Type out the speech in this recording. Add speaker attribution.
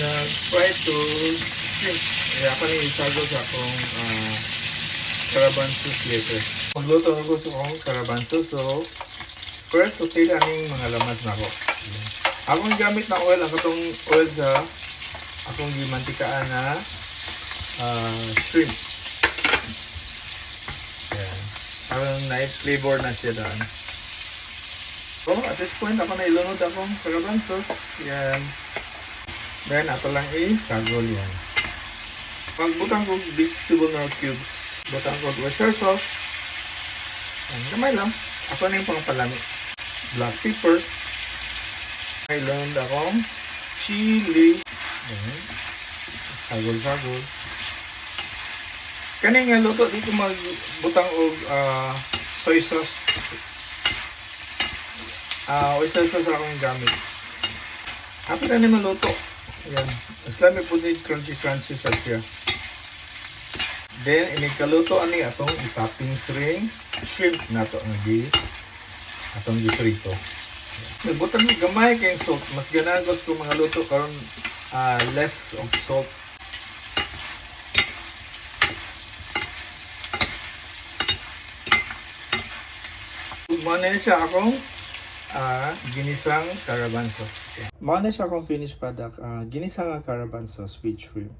Speaker 1: nag-try to shrimp. Kaya ako na isago sa akong carabansos later. Magluto na gusto kong carabansos. So, first, okay na yung mga lamas na ako. Akong gamit na oil, ang katong oil sa akong gimantikaan na shrimp. Yan. Parang na-flavor na siya daan. So, at this point, ako na ilunod akong carabansos. Yan. Then, ato lang isagol yan. Pagbutang ko vegetable na cubes, butang ko oyster sauce. Yan, gamay lang. Ako na yung pangpalami. Black pepper. Ilunod akong chili. Yan. Sagol-sagol. Kani nga luto, dito magbutang og soy sauce. Oyster sauce akong gamit. Kapit na naman luto. Ayan. Mas lami po din crunchy sa siya. Then, inikaluto ani atong itopping shrimp na ito. Atong giprito. Nagbutang ni gamay kayong salt. Mas ganagos kung mga luto karon less of salt. Muna na siya akong ginisang carabansos. Muna na siya akong finished product. Ginisang carabansos with shrimp.